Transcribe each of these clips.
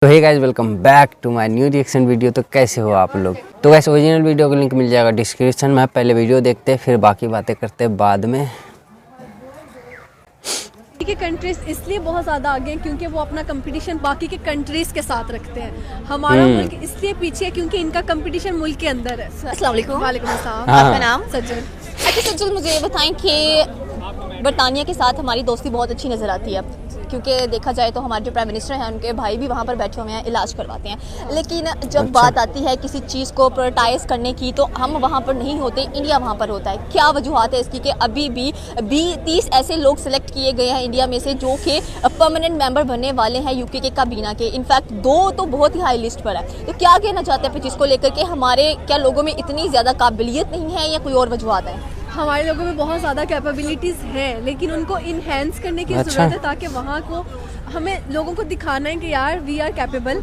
तो hey guys, welcome back to my new reaction video. तो कैसे हो आप लोग? तो गाइस, ओरिजिनल वीडियो का लिंक मिल जाएगा डिस्क्रिप्शन में। पहले वीडियो देखते हैं, फिर बाकी बातें करते हैं बाद में। के कंट्रीज इसलिए बहुत ज़्यादा आगे हैं क्योंकि वो अपना कंपटीशन बाकी के कंट्रीज़ के साथ रखते हैं। हमारा मुल्क इसलिए पीछे है क्योंकि इनका कंपटीशन मुल्क के अंदर है। अस्सलाम वालेकुम। वालेकुम अस्सलाम। हाँ। आपका नाम? सज्जन। अच्छा सज्जल, मुझे ये बताएं कि बरतानिया के साथ हमारी दोस्ती बहुत अच्छी नज़र आती है, क्योंकि देखा जाए तो हमारे जो प्राइम मिनिस्टर हैं उनके भाई भी वहाँ पर बैठे हुए हैं, इलाज करवाते हैं। लेकिन जब बात आती है किसी चीज़ को प्रायोरिटाइज करने की तो हम वहाँ पर नहीं होते, इंडिया वहाँ पर होता है। क्या वजूहत है इसकी कि अभी भी 30 ऐसे लोग सिलेक्ट किए गए हैं इंडिया में से जो कि परमानेंट मेंबर बनने वाले हैं यूके के काबीना के। इनफैक्ट 2 तो बहुत ही हाई लिस्ट पर है। तो क्या कहना चाहते हैं फिर चीज़ को लेकर के? हमारे क्या लोगों में इतनी ज़्यादा काबिलियत नहीं है या कोई और वजूहत है? हमारे लोगों में बहुत ज़्यादा कैपेबिलिटीज़ हैं, लेकिन उनको इन्हेंस करने की ज़रूरत है ताकि वहाँ को हमें लोगों को दिखाना है कि यार वी आर कैपेबल।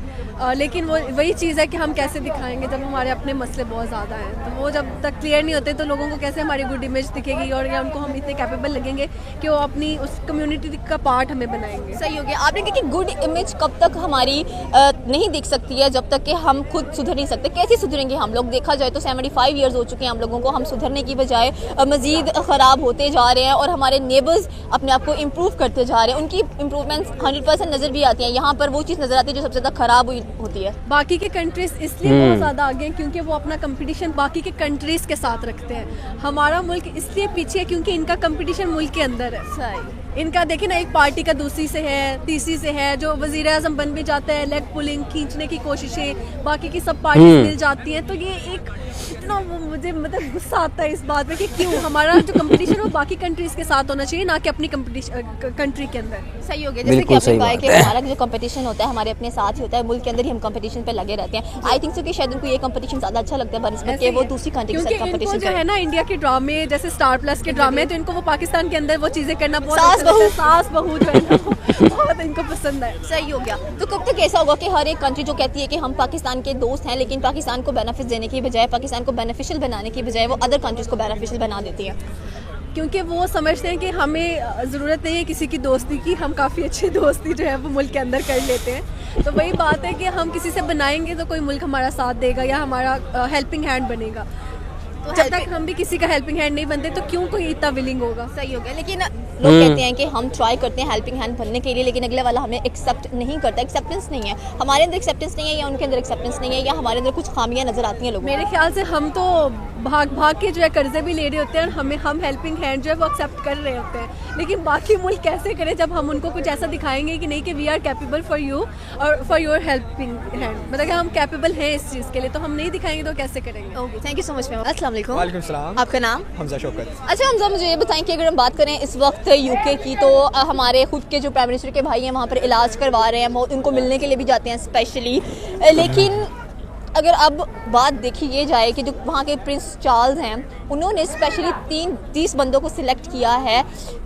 लेकिन वो वही चीज़ है कि हम कैसे दिखाएंगे जब हमारे अपने मसले बहुत ज़्यादा हैं। तो वो जब तक क्लियर नहीं होते तो लोगों को कैसे हमारी गुड इमेज दिखेगी और या उनको हम इतने कैपेबल लगेंगे कि वो अपनी उस कम्युनिटी का पार्ट हमें बनाएंगे। सही हो गया। आपने कहा कि गुड इमेज कब तक हमारी नहीं दिख सकती है जब तक कि हम खुद सुधर नहीं सकते। कैसे सुधरेंगे हम लोग? देखा जाए तो 75 ईयर्स हो चुके हैं हम लोगों को, हम सुधरने की बजाय मज़ीद ख़राब होते जा रहे हैं और हमारे नेबर्स अपने आप को इम्प्रूव करते जा रहे हैं। उनकी इम्प्रूवमेंट्स 100% नज़र भी आती हैं। यहाँ पर वो चीज़ नज़र आती है जो सबसे ज़्यादा ख़राब होती है। बाकी के कंट्रीज इसलिए बहुत ज़्यादा आगे हैं क्योंकि वो अपना कंपटीशन बाकी के कंट्रीज के साथ रखते हैं। हमारा मुल्क इसलिए पीछे है क्योंकि इनका कंपटीशन मुल्क के अंदर है। सही। इनका देखिए ना, एक पार्टी का दूसरी से है, तीसरी से है, जो वजीर आज़म बन भी जाता है, लेग पुलिंग खींचने की कोशिशें बाकी की सब पार्टी मिल जाती हैं। तो ये एक इतना मुझे मतलब गुस्सा आता है इस बात में कि क्यों हमारा जो कंपटीशन वो बाकी कंट्रीज के साथ होना चाहिए, ना कि अपनी कंट्री के अंदर। सही हो गया। जैसे कि आपने कहा कि हमारा जो कंपटीशन होता है हमारे अपने साथ ही होता है, मुल्क के अंदर ही हम कंपटीशन पे लगे रहते हैं। आई थिंक सो कि शायद उनको ये कंपटीशन ज़्यादा अच्छा लगता है बनस्बत के वो दूसरी कंट्री के साथ कंपटीशन जो है ना, इंडिया के ड्रामे जैसे स्टार प्लस के ड्रामे, तो इनको वो पाकिस्तान के अंदर वो चीज़ें करना बहुत सास बहू जो है ना बहुत इनको पसंद है। सही हो गया। तो कब तक ऐसा होगा कि हर एक कंट्री जो कहती है कि हम पाकिस्तान के दोस्त हैं, लेकिन पाकिस्तान को बेनिफिट देने की बजाय, पाकिस्तान को बेनिफिशियल बनाने की बजाय वो अदर कंट्रीज को बेनिफिशियल बना देती है? क्योंकि वो समझते हैं कि हमें ज़रूरत नहीं है किसी की दोस्ती की, हम काफ़ी अच्छी दोस्ती जो है वो मुल्क के अंदर कर लेते हैं। तो वही बात है कि हम किसी से बनाएंगे तो कोई मुल्क हमारा साथ देगा या हमारा हेल्पिंग हैंड बनेगा। तो जब तक हम भी किसी का हेल्पिंग हैंड नहीं बनते तो क्यों कोई इतना विलिंग होगा? सही हो गया। लेकिन लोग कहते हैं कि हम ट्राई करते हैं हेल्पिंग हैंड बनने के लिए, लेकिन अगले वाला हमें एक्सेप्ट नहीं करता। एक्सेप्टेंस नहीं है हमारे अंदर, एक्सेप्टेंस नहीं है या उनके अंदर एक्सेप्टेंस नहीं है, या हमारे अंदर कुछ खामियां नजर आती हैं लोगों। मेरे ख्याल से हम तो भाग के जो है कर्जे भी ले रहे होते हैं और हम हेल्पिंग हैंड जो है वो एक्सेप्ट कर रहे होते हैं। लेकिन बाकी मुल्क कैसे करें जब हम उनको कुछ ऐसा दिखाएंगे कि नहीं कि we are capable for you और फॉर योर हेल्पिंग हैंड, मतलब कि हम कैपेबल हैं इस चीज़ के लिए, तो हम नहीं दिखाएंगे तो कैसे करेंगे? Okay, thank you so much ma'am. अस्सलाम वालेकुम। वालेकुम सलाम। आपका नाम? हमजा शौकत। अच्छा हमजा, मुझे ये बताएं कि अगर हम बात करें इस वक्त यूके की, तो हमारे खुद के जो प्राइम मिनिस्टर के भाई हैं वहाँ पर इलाज करवा रहे हैं, उनको मिलने के लिए भी जाते हैं स्पेशली। लेकिन अगर अब बात देखी ये जाए कि जो वहाँ के प्रिंस चार्ल्स हैं उन्होंने स्पेशली 30 बंदों को सिलेक्ट किया है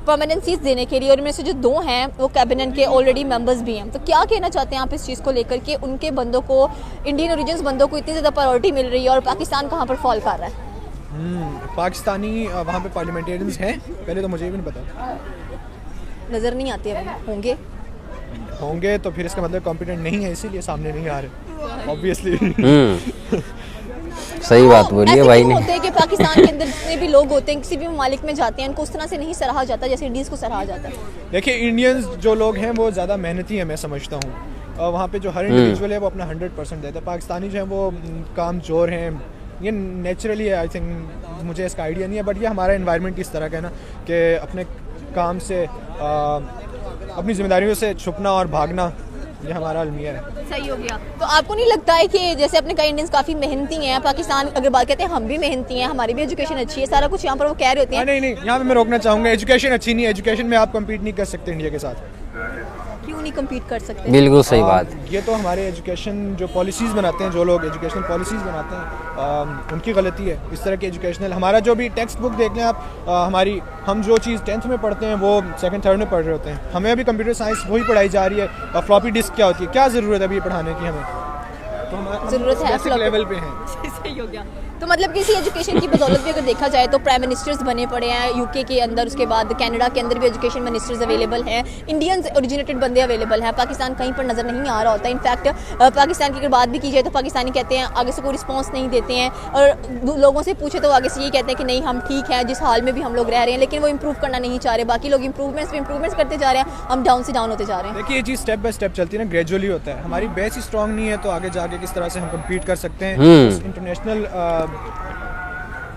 परमानेंसीज देने के लिए, और इनमें से जो 2 हैं वो कैबिनेट के ऑलरेडी मेंबर्स भी हैं। तो क्या कहना चाहते हैं आप इस चीज़ को लेकर के? उनके बंदों को, इंडियन ओरिजिन्स बंदों को इतनी ज़्यादा प्रायोरिटी मिल रही है और पाकिस्तान कहाँ पर फॉल कर रहा है? पाकिस्तानी वहाँ पे पार्लियामेंटेरियंस हैं, पहले तो मुझे भी नहीं पता। नज़र नहीं आते होंगे तो फिर इसका मतलब कॉम्पिटेंट नहीं है, इसीलिए सामने नहीं आ रहे ऑब्वियसली। सही बात बोलिए भाई ने। होते हैं कि पाकिस्तान के अंदर जितने भी लोग होते हैं किसी भी ममालिक में जाते हैं, उनको उस तरह से नहीं सराहा जाता जैसे इंडियंस को सराहा जाता है। देखिए, इंडियंस जो लोग हैं वो ज़्यादा मेहनती हैं, मैं समझता हूँ। और वहाँ पे जो हर इंडिविजुअल है वो अपना 100% देता है। पाकिस्तानी जो है वो काम चोर हैं, ये नेचुरली है। आई थिंक मुझे इसका आइडिया नहीं है, बट ये हमारा एनवायरनमेंट इस तरह का है ना कि अपने काम से अपनी जिम्मेदारियों से छुपना और भागना, ये हमारा अलमिया है। सही हो गया। तो आपको नहीं लगता है कि जैसे अपने कई इंडियंस काफ़ी मेहनती हैं, पाकिस्तान अगर बात कहते हैं हम भी मेहनती हैं, हमारी भी एजुकेशन अच्छी है, सारा कुछ यहाँ पर वो कह रहे होते हैं? नहीं, यहाँ पे मैं रोकना चाहूँगा। एजुकेशन अच्छी नहीं है, एजुकेशन में आप कम्पीट नहीं कर सकते इंडिया के साथ। क्यों नहीं कम्पीट कर सकते? बिल्कुल सही बात। ये तो हमारे एजुकेशन जो पॉलिसीज़ बनाते हैं, जो लोग एजुकेशनल पॉलिसीज़ बनाते हैं, उनकी गलती है। इस तरह की एजुकेशनल, हमारा जो भी टेक्स्ट बुक देख लें आप, हम जो चीज़ 10th में पढ़ते हैं वो 2nd 3rd में पढ़ रहे होते हैं। हमें अभी कंप्यूटर साइंस वही पढ़ाई जा रही है। फ्लॉपी डिस्क क्या होती है, क्या ज़रूरत है अभी पढ़ाने की हमें? तो हम ज़रूरत है बेसिक लेवल पे हैं। सही हो गया। तो मतलब किसी एजुकेशन की बदौलत भी अगर देखा जाए तो प्राइम मिनिस्टर्स बने पड़े हैं यूके के अंदर, उसके बाद कनाडा के अंदर भी एजुकेशन मिनिस्टर्स अवेलेबल हैं, इंडियंस ओरिजिनेटेड बंदे अवेलेबल हैं। पाकिस्तान कहीं पर नज़र नहीं आ रहा होता। इनफैक्ट पाकिस्तान की अगर बात भी की जाए तो पाकिस्तानी कहते हैं आगे से कोई रिस्पॉन्स नहीं देते हैं, और लोगों से पूछे तो आगे से ये कहते हैं कि नहीं हम ठीक हैं जिस हाल में भी हम लोग रह रहे हैं, लेकिन वो इंप्रूव करना नहीं चाह रहे। बाकी लोग इंप्रूवमेंट्स करते जा रहे हैं, हम डाउन से डाउन होते जा रहे हैं। देखिए ये चीज़ स्टेप बाय स्टेप चलती है ना, ग्रेजुअली होता है। हमारी बेस ही स्ट्रांग नहीं है तो आगे जाके किस तरह से हम कम्पीट कर सकते हैं इंटरनेशनल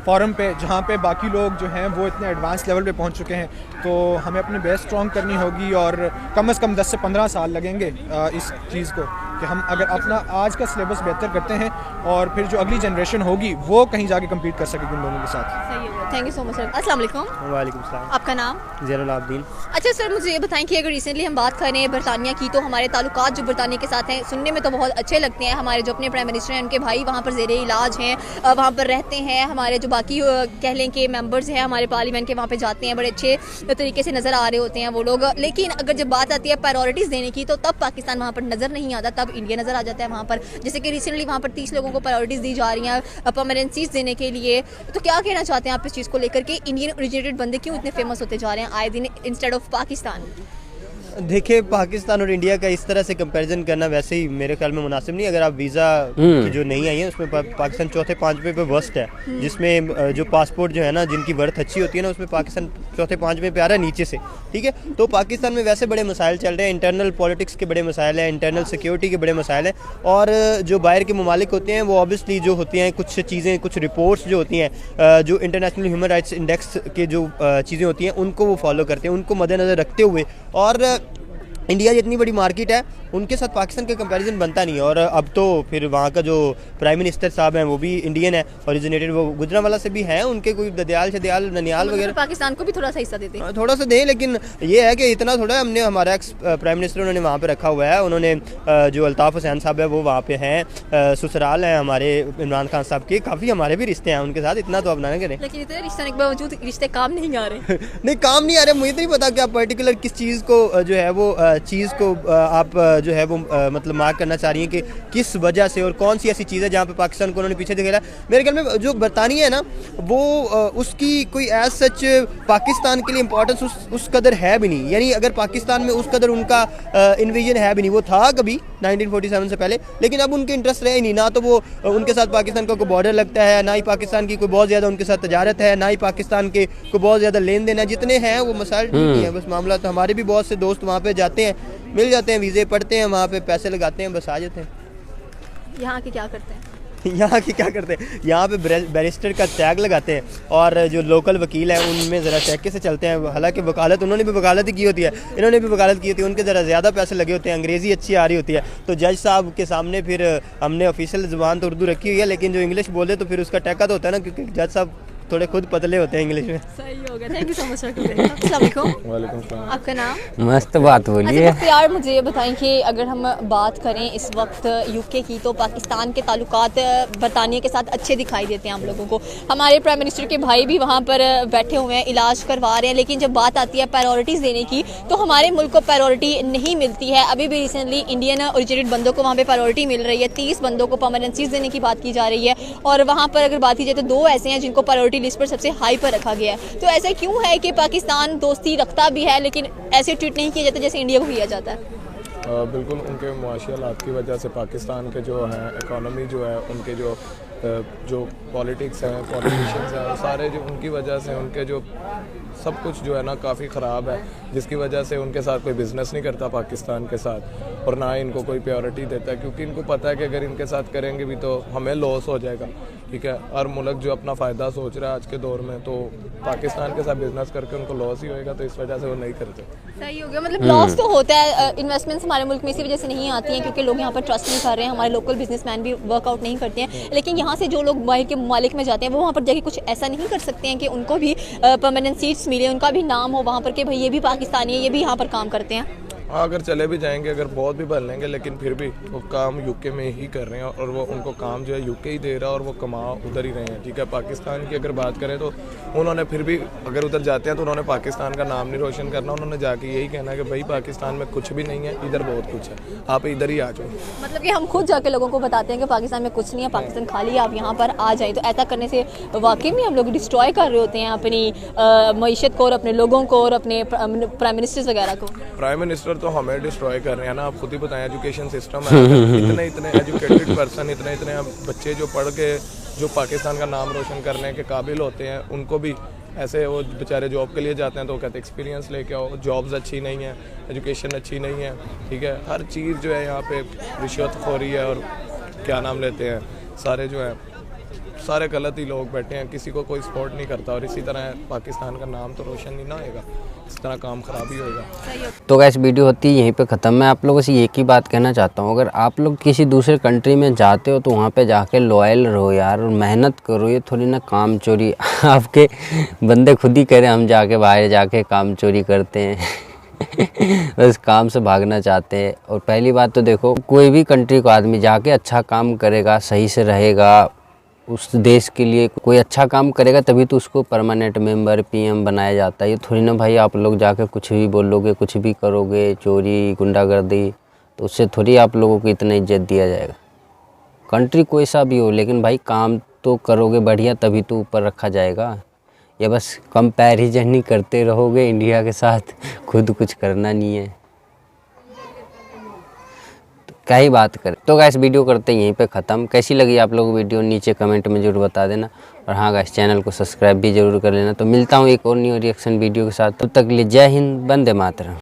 फॉरम पे, जहाँ पे बाकी लोग जो हैं वो इतने एडवांस लेवल पे पहुँच चुके हैं। तो हमें अपनी बेस स्ट्रांग करनी होगी और कम से कम 10 से 15 साल लगेंगे इस चीज़ को, कि हम अगर अपना आज का सिलेबस बेहतर करते हैं और फिर जो अगली जनरेशन होगी वो कहीं जाके कम्पीट कर सकेगी उन लोगों के साथ। सही है, thank you so much sir. अस्सलाम वालेकुम। वालेकुम सलाम। आपका नाम? ज़ैनुल आबदीन। अच्छा सर, मुझे ये बताएं कि अगर रिसेंटली हम बात करें बरतानिया की, तो हमारे ताल्लुकात जो बरतानिया के साथ हैं सुनने में तो बहुत अच्छे लगते हैं। हमारे जो अपने प्राइम मिनिस्टर हैं उनके भाई वहाँ पर ज़ेरे इलाज हैं, वहाँ पर रहते हैं। हमारे जो बाकी कह लें कि मेंबर्स हैं हमारे पार्लियामेंट के, वहाँ पे जाते हैं, बड़े अच्छे तरीके से नज़र आ रहे होते हैं वो लोग। लेकिन अगर जब बात आती है प्रायोरिटीज़ देने की तो तब पाकिस्तान वहाँ पर नज़र नहीं आता, तब इंडिया नज़र आ जाता है वहाँ पर। जैसे कि रिसेंटली वहाँ पर 30 लोगों को प्रायोरिटीज़ दी जा रही हैं परमानेंट सीट्स देने के लिए। तो क्या कहना चाहते हैं आप इस चीज़ को लेकर के इंडियन ओरिजिनेटेड बंदे क्यों इतने फेमस होते जा रहे हैं आए दिन इंस्टेड ऑफ पाकिस्तान? देखिए, पाकिस्तान और इंडिया का इस तरह से कंपैरिजन करना वैसे ही मेरे ख्याल में मुनासिब नहीं। अगर आप वीज़ा की जो नहीं आई है उसमें पाकिस्तान चौथे पाँचवें पे वर्स्ट है, जिसमें जो पासपोर्ट जो है ना जिनकी वर्थ अच्छी होती है ना उसमें पाकिस्तान चौथे पाँचवें पे आ रहा है नीचे से। ठीक है, तो पाकिस्तान में वैसे बड़े मसाइल चल रहे हैं, इंटरनल पॉलिटिक्स के बड़े मसाइल हैं, इंटरनल सिक्योरिटी के बड़े मसाइल हैं, और जो बाहर के ममालिक होते हैं वो ऑब्वियसली जो होती हैं कुछ चीज़ें, कुछ रिपोर्ट्स जो होती हैं, जो इंटरनेशनल ह्यूमन राइट्स इंडेक्स के जो चीज़ें होती हैं उनको वो फॉलो करते हैं, उनको मद्देनज़र रखते हुए। और इंडिया जितनी बड़ी मार्केट है उनके साथ पाकिस्तान का कंपैरिजन बनता नहीं है। और अब तो फिर वहाँ का जो प्राइम मिनिस्टर साहब हैं वो भी इंडियन है, ओरिजिनेटेड वो गुजरांवाला से भी हैं, उनके कोई ददयाल शदयाल ननियाल वगैरह पाकिस्तान को भी थोड़ा सा हिस्सा देते हैं, थोड़ा सा दें, लेकिन ये है कि इतना थोड़ा हमने, हमारा एक्स प्राइम मिनिस्टर उन्होंने वहाँ पे रखा हुआ है। उन्होंने जो अल्ताफ़ हुसैन साहब है वो वहाँ पे हैं, ससुराल हैं हमारे इमरान खान साहब के, काफ़ी हमारे भी रिश्ते हैं उनके साथ, इतना तो आप ना करें। लेकिन इतने रिश्ते के बावजूद रिश्ते काम नहीं आ रहे। नहीं, काम नहीं आ रहे, मुझे तो नहीं पता कि आप पर्टिकुलर किस चीज़ को जो है वो चीज़ को आप जो है वो मतलब मार्क करना चाह रही हैं कि किस वजह से और कौन सी ऐसी चीज़ है जहाँ पे पाकिस्तान को उन्होंने पीछे दिखाया। मेरे ख्याल में जो बरतानिया है ना वो उसकी कोई एज सच पाकिस्तान के लिए इंपॉर्टेंस उस कदर है भी नहीं। यानी अगर पाकिस्तान में उस कदर उनका इन्वेजन है भी नहीं, वो था कभी 1947 से पहले, लेकिन अब उनके इंटरेस्ट रहे नहीं ना, तो वो उनके साथ पाकिस्तान का कोई बॉर्डर लगता है, ना ही पाकिस्तान की कोई बहुत ज़्यादा उनके साथ तजारत है, ना ही पाकिस्तान के कोई बहुत ज़्यादा लेन देन है। जितने हैं वो मसाइल ठीक नहीं है, बस मामला। तो हमारे भी बहुत से दोस्त वहाँ पे जाते हैं, मिल जाते हैं, वीज़े पढ़ते हैं, वहाँ पे पैसे लगाते हैं, बस आ जाते हैं। यहाँ के क्या करते हैं? यहाँ की क्या करते हैं, यहाँ पे बैरिस्टर का टैग लगाते हैं, और जो लोकल वकील हैं उनमें ज़रा चैके से चलते हैं। हालांकि वकालत उन्होंने भी वकालत ही की होती है, इन्होंने भी वकालत की होती है, उनके ज़रा ज़्यादा पैसे लगे होते हैं, अंग्रेज़ी अच्छी आ रही होती है। तो जज साहब के सामने फिर हमने ऑफिशियल ज़ुबान तो उर्दू रखी हुई है, लेकिन जो इंग्लिश बोले तो फिर उसका टैका तो होता है ना, क्योंकि जज साहब थोड़े खुद पतले होते हैं इंग्लिश में। सही हो गया, thank you so much sir. अस्सलाम वालेकुम। वालेकुम सलाम। आपका नाम? मस्त बात बोलिए। अच्छा यार, मुझे ये बताएं कि अगर हम बात करें इस वक्त यूके की, तो पाकिस्तान के ताल्लुकात बरतानिया के साथ अच्छे दिखाई देते हैं हम लोगों को। हमारे प्राइम मिनिस्टर के भाई भी वहाँ पर बैठे हुए हैं, इलाज करवा रहे हैं, लेकिन जब बात आती है प्रायोरिटीज़ देने की तो हमारे मुल्क को प्रायोरिटी नहीं मिलती है। अभी भी रिसेंटली इंडियन ओरिजिनेटेड बंदों को वहाँ पर प्रायोरिटी मिल रही है, 30 बंदों को परमानेंसीज देने की बात की जा रही है, और वहाँ पर अगर बात की जाए तो 2 ऐसे हैं जिनको प्रायोरिटी लिस्ट पर सबसे हाई पर रखा गया है। तो ऐसा क्यों है कि पाकिस्तान दोस्ती रखता भी है लेकिन ऐसे ट्रीट नहीं किया जाता जैसे इंडिया को किया जाता है? बिल्कुल, उनके मुआशी हालात की वजह से पाकिस्तान के जो हैं इकॉनमी जो है, उनके जो पॉलिटिक्स हैं, पॉलिटिशियंस हैं, सारे जो उनकी वजह से उनके जो सब कुछ जो है ना काफ़ी ख़राब है, जिसकी वजह से उनके साथ कोई बिज़नेस नहीं करता पाकिस्तान के साथ, और ना ही इनको कोई प्रायोरिटी देता है, क्योंकि इनको पता है कि अगर इनके साथ करेंगे भी तो हमें लॉस हो जाएगा। ठीक है, हर मुल्क जो अपना फ़ायदा सोच रहा है आज के दौर में, तो पाकिस्तान के साथ बिजनेस करके उनको लॉस ही होएगा, तो इस वजह से वो नहीं करते। सही हो गया, मतलब लॉस तो होता है। इन्वेस्टमेंट्स हमारे मुल्क में इसी वजह से नहीं आती हैं क्योंकि लोग यहाँ पर ट्रस्ट नहीं कर रहे हैं, हमारे लोकल बिजनेसमैन भी वर्कआउट नहीं करते हैं। लेकिन यहाँ से जो लोग बाहर के ममालिक में जाते हैं वो वहाँ पर जाके कुछ ऐसा नहीं कर सकते हैं कि उनको भी परमानेंट सीट्स मिले, उनका भी नाम हो वहाँ पर कि भाई ये भी पाकिस्तानी है, ये भी यहाँ पर काम करते हैं। हाँ, अगर चले भी जाएंगे, अगर बहुत भी बन लेंगे, लेकिन फिर भी वो काम यूके में ही कर रहे हैं और वो उनको काम जो है यूके ही दे रहा है और वो कमा उधर ही रहे हैं। ठीक है, पाकिस्तान की अगर बात करें तो उन्होंने फिर भी अगर उधर जाते हैं तो उन्होंने पाकिस्तान का नाम नहीं रोशन करना, उन्होंने जाके यही कहना है कि भाई पाकिस्तान में कुछ भी नहीं है, इधर बहुत कुछ है, आप इधर ही आ जाओ। मतलब कि हम खुद जाके लोगों को बताते हैं कि पाकिस्तान में कुछ नहीं है, पाकिस्तान खाली है, आप यहाँ पर आ जाएं। तो ऐसा करने से वाकई में हम लोग डिस्ट्रॉय कर रहे होते हैं अपनी मईशत को और अपने लोगों को और अपने प्राइम मिनिस्टर्स वगैरह को। प्राइम मिनिस्टर तो हमें डिस्ट्रॉय कर रहे हैं ना, आप खुद ही बताएं। एजुकेशन सिस्टम है, इतने एजुकेटेड पर्सन, इतने बच्चे जो पढ़ के जो पाकिस्तान का नाम रोशन करने के काबिल होते हैं, उनको भी ऐसे वो बेचारे जॉब के लिए जाते हैं तो वो कहते हैं एक्सपीरियंस लेके आओ, जॉब्स अच्छी नहीं है, एजुकेशन अच्छी नहीं है। ठीक है, हर चीज़ जो है यहाँ पे रिश्वतखोरी है और क्या नाम लेते हैं, सारे जो है सारे गलत ही लोग बैठे हैं, किसी को कोई सपोर्ट नहीं करता और इसी तरह पाकिस्तान का नाम तो रोशन नहीं ना होएगा, इस तरह काम खराब ही होएगा। तो गाइस वीडियो होती है यहीं पे ख़त्म। मैं आप लोगों से एक ही बात कहना चाहता हूँ, अगर आप लोग किसी दूसरे कंट्री में जाते हो तो वहाँ पे जाके लॉयल रहो यार और मेहनत करो। ये थोड़ी ना काम चोरी आपके बंदे खुद ही कह रहे हैं हम जाके बाहर जाके काम चोरी करते हैं बस काम से भागना चाहते हैं। और पहली बात तो देखो, कोई भी कंट्री को आदमी जाके अच्छा काम करेगा, सही से रहेगा, उस देश के लिए कोई अच्छा काम करेगा तभी तो उसको परमानेंट मेंबर पीएम बनाया जाता है। ये थोड़ी ना भाई आप लोग जाके कुछ भी बोलोगे, कुछ भी करोगे, चोरी गुंडागर्दी, तो उससे थोड़ी आप लोगों को इतना इज्जत दिया जाएगा। कंट्री कोई सा भी हो, लेकिन भाई काम तो करोगे बढ़िया तभी तो ऊपर रखा जाएगा। या बस कंपैरिजन ही करते रहोगे इंडिया के साथ, खुद कुछ करना नहीं है, क्या ही बात करें। तो गाइस वीडियो करते हैं यहीं पे ख़त्म। कैसी लगी आप लोग वीडियो नीचे कमेंट में ज़रूर बता देना। और हाँ गाइस, चैनल को सब्सक्राइब भी ज़रूर कर लेना। तो मिलता हूँ एक और न्यू रिएक्शन वीडियो के साथ, तब तक के लिए जय हिंद, वंदे मातरम।